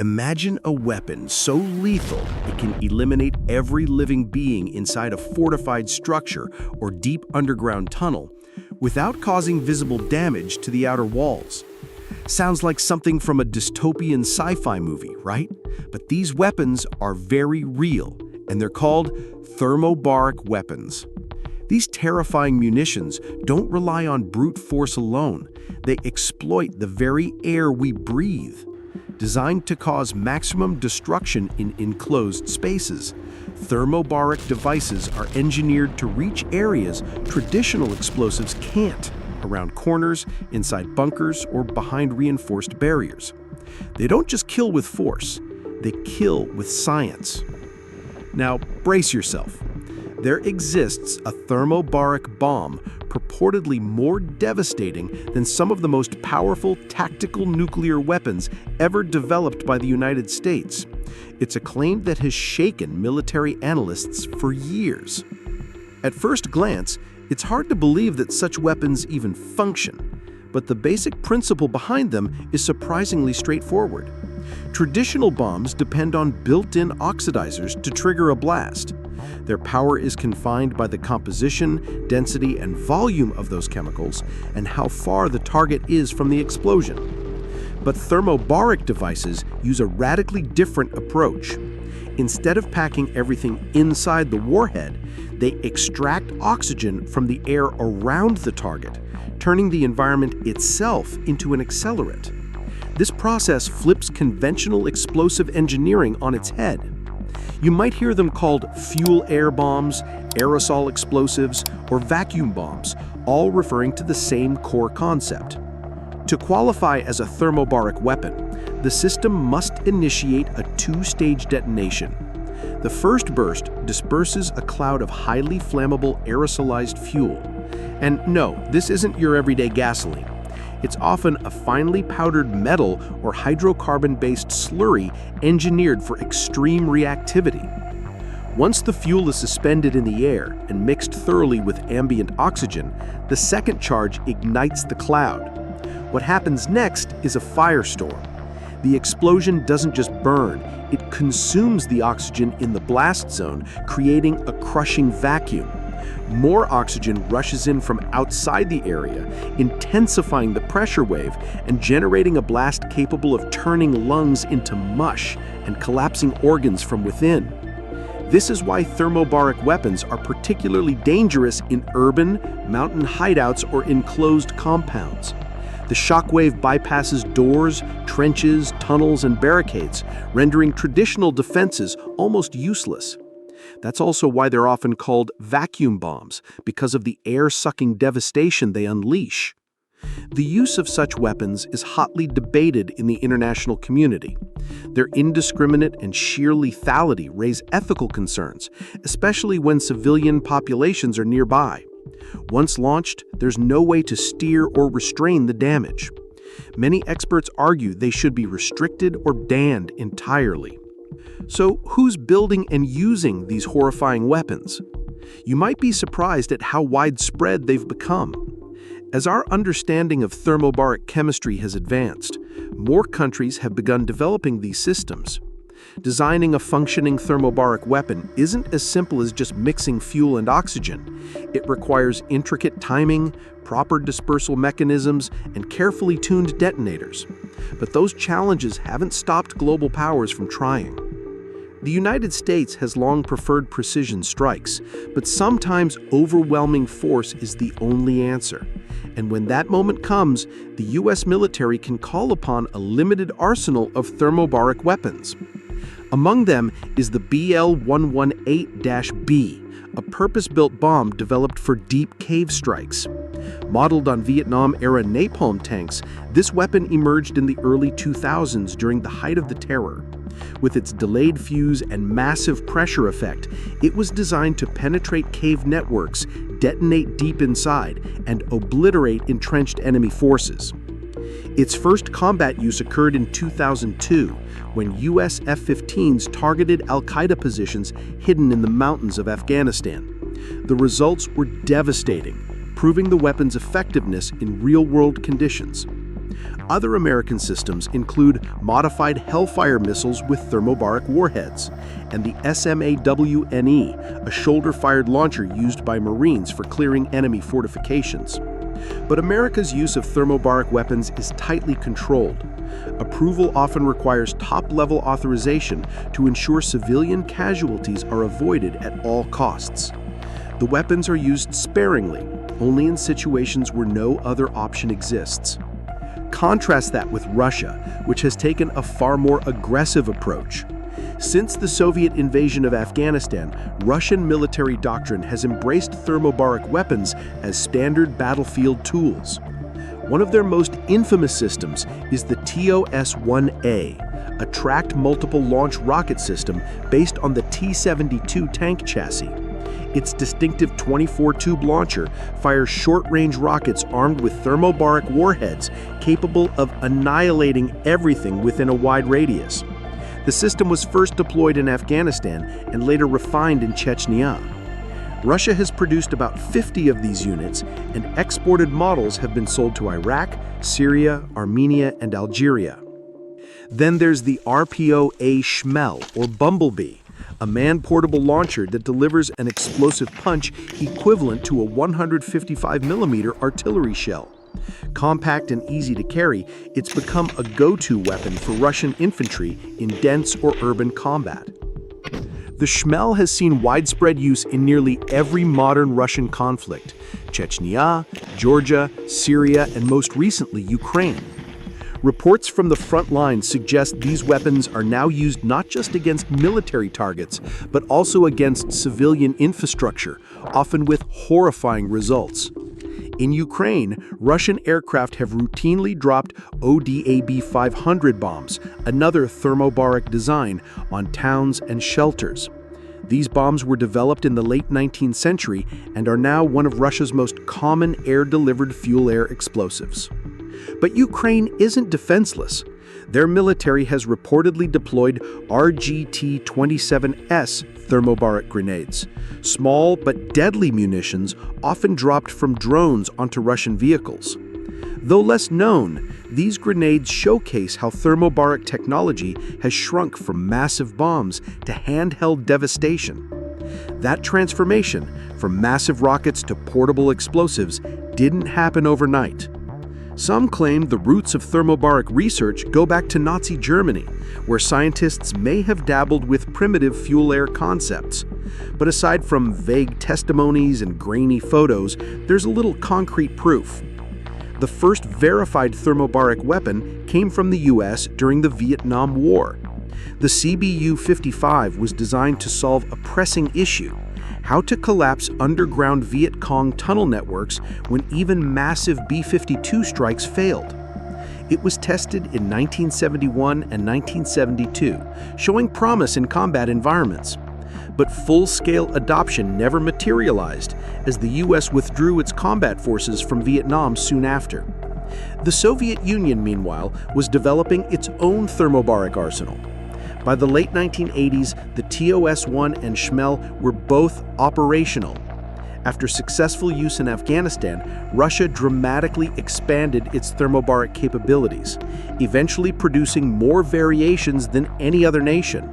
Imagine a weapon so lethal it can eliminate every living being inside a fortified structure or deep underground tunnel without causing visible damage to the outer walls. Sounds like something from a dystopian sci-fi movie, right? But these weapons are very real, and they're called thermobaric weapons. These terrifying munitions don't rely on brute force alone. They exploit the very air we breathe. Designed to cause maximum destruction in enclosed spaces, thermobaric devices are engineered to reach areas traditional explosives can't, around corners, inside bunkers, or behind reinforced barriers. They don't just kill with force, they kill with science. Now, brace yourself. There exists a thermobaric bomb purportedly more devastating than some of the most powerful tactical nuclear weapons ever developed by the United States. It's a claim that has shaken military analysts for years. At first glance, it's hard to believe that such weapons even function, but the basic principle behind them is surprisingly straightforward. Traditional bombs depend on built-in oxidizers to trigger a blast. Their power is confined by the composition, density, and volume of those chemicals and how far the target is from the explosion. But thermobaric devices use a radically different approach. Instead of packing everything inside the warhead, they extract oxygen from the air around the target, turning the environment itself into an accelerant. This process flips conventional explosive engineering on its head. You might hear them called fuel-air bombs, aerosol explosives, or vacuum bombs, all referring to the same core concept. To qualify as a thermobaric weapon, the system must initiate a two-stage detonation. The first burst disperses a cloud of highly flammable aerosolized fuel. And no, this isn't your everyday gasoline. It's often a finely powdered metal or hydrocarbon-based slurry engineered for extreme reactivity. Once the fuel is suspended in the air and mixed thoroughly with ambient oxygen, the second charge ignites the cloud. What happens next is a firestorm. The explosion doesn't just burn, it consumes the oxygen in the blast zone, creating a crushing vacuum. More oxygen rushes in from outside the area, intensifying the pressure wave and generating a blast capable of turning lungs into mush and collapsing organs from within. This is why thermobaric weapons are particularly dangerous in urban, mountain hideouts, or enclosed compounds. The shockwave bypasses doors, trenches, tunnels, and barricades, rendering traditional defenses almost useless. That's also why they're often called vacuum bombs, because of the air-sucking devastation they unleash. The use of such weapons is hotly debated in the international community. Their indiscriminate and sheer lethality raise ethical concerns, especially when civilian populations are nearby. Once launched, there's no way to steer or restrain the damage. Many experts argue they should be restricted or banned entirely. So, who's building and using these horrifying weapons? You might be surprised at how widespread they've become. As our understanding of thermobaric chemistry has advanced, more countries have begun developing these systems. Designing a functioning thermobaric weapon isn't as simple as just mixing fuel and oxygen. It requires intricate timing, proper dispersal mechanisms, and carefully tuned detonators. But those challenges haven't stopped global powers from trying. The United States has long preferred precision strikes, but sometimes overwhelming force is the only answer. And when that moment comes, the U.S. military can call upon a limited arsenal of thermobaric weapons. Among them is the BL-118-B, a purpose-built bomb developed for deep cave strikes. Modeled on Vietnam-era napalm tanks, this weapon emerged in the early 2000s during the height of the terror. With its delayed fuse and massive pressure effect, it was designed to penetrate cave networks, detonate deep inside, and obliterate entrenched enemy forces. Its first combat use occurred in 2002, when U.S. F-15s targeted al-Qaeda positions hidden in the mountains of Afghanistan. The results were devastating, proving the weapon's effectiveness in real-world conditions. Other American systems include modified Hellfire missiles with thermobaric warheads, and the SMAWNE, a shoulder-fired launcher used by Marines for clearing enemy fortifications. But America's use of thermobaric weapons is tightly controlled. Approval often requires top-level authorization to ensure civilian casualties are avoided at all costs. The weapons are used sparingly, only in situations where no other option exists. Contrast that with Russia, which has taken a far more aggressive approach. Since the Soviet invasion of Afghanistan, Russian military doctrine has embraced thermobaric weapons as standard battlefield tools. One of their most infamous systems is the TOS-1A, a tracked multiple launch rocket system based on the T-72 tank chassis. Its distinctive 24-tube launcher fires short-range rockets armed with thermobaric warheads capable of annihilating everything within a wide radius. The system was first deployed in Afghanistan and later refined in Chechnya. Russia has produced about 50 of these units, and exported models have been sold to Iraq, Syria, Armenia, and Algeria. Then there's the RPO-A Shmel, or Bumblebee, a man-portable launcher that delivers an explosive punch equivalent to a 155mm artillery shell. Compact and easy to carry, it's become a go-to weapon for Russian infantry in dense or urban combat. The Shmel has seen widespread use in nearly every modern Russian conflict: Chechnya, Georgia, Syria, and most recently, Ukraine. Reports from the front lines suggest these weapons are now used not just against military targets, but also against civilian infrastructure, often with horrifying results. In Ukraine, Russian aircraft have routinely dropped ODAB-500 bombs, another thermobaric design, on towns and shelters. These bombs were developed in the late 19th century and are now one of Russia's most common air-delivered fuel-air explosives. But Ukraine isn't defenseless. Their military has reportedly deployed RGT-27S thermobaric grenades, small but deadly munitions often dropped from drones onto Russian vehicles. Though less known, these grenades showcase how thermobaric technology has shrunk from massive bombs to handheld devastation. That transformation from massive rockets to portable explosives didn't happen overnight. Some claim the roots of thermobaric research go back to Nazi Germany, where scientists may have dabbled with primitive fuel-air concepts. But aside from vague testimonies and grainy photos, there's a little concrete proof. The first verified thermobaric weapon came from the US during the Vietnam War. The CBU-55 was designed to solve a pressing issue: how to collapse underground Viet Cong tunnel networks when even massive B-52 strikes failed. It was tested in 1971 and 1972, showing promise in combat environments. But full-scale adoption never materialized, as the US withdrew its combat forces from Vietnam soon after. The Soviet Union, meanwhile, was developing its own thermobaric arsenal. By the late 1980s, the TOS-1 and Shmel were both operational. After successful use in Afghanistan, Russia dramatically expanded its thermobaric capabilities, eventually producing more variations than any other nation.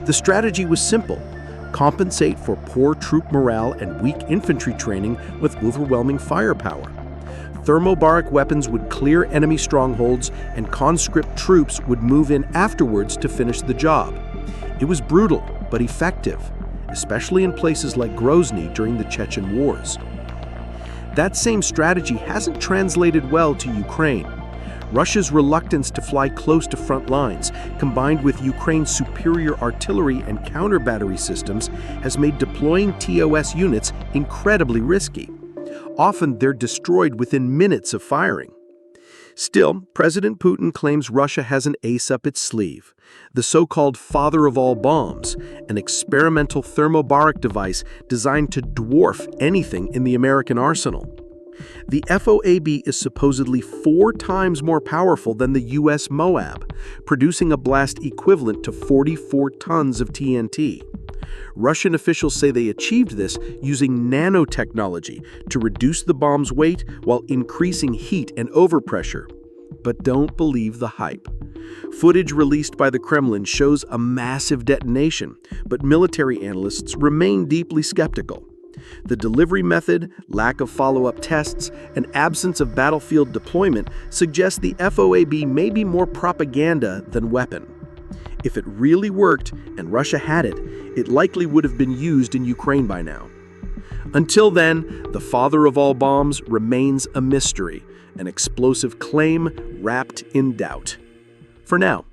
The strategy was simple: compensate for poor troop morale and weak infantry training with overwhelming firepower. Thermobaric weapons would clear enemy strongholds, and conscript troops would move in afterwards to finish the job. It was brutal, but effective, especially in places like Grozny during the Chechen Wars. That same strategy hasn't translated well to Ukraine. Russia's reluctance to fly close to front lines, combined with Ukraine's superior artillery and counter-battery systems, has made deploying TOS units incredibly risky. Often they're destroyed within minutes of firing. Still, President Putin claims Russia has an ace up its sleeve: the so-called father of all bombs, an experimental thermobaric device designed to dwarf anything in the American arsenal. The FOAB is supposedly 4 times more powerful than the US Moab, producing a blast equivalent to 44 tons of TNT. Russian officials say they achieved this using nanotechnology to reduce the bomb's weight while increasing heat and overpressure. but don't believe the hype. Footage released by the Kremlin shows a massive detonation, but military analysts remain deeply skeptical. The delivery method, lack of follow-up tests, and absence of battlefield deployment suggest the FOAB may be more propaganda than weapon. If it really worked and Russia had it, it likely would have been used in Ukraine by now. Until then, the father of all bombs remains a mystery, an explosive claim wrapped in doubt. For now,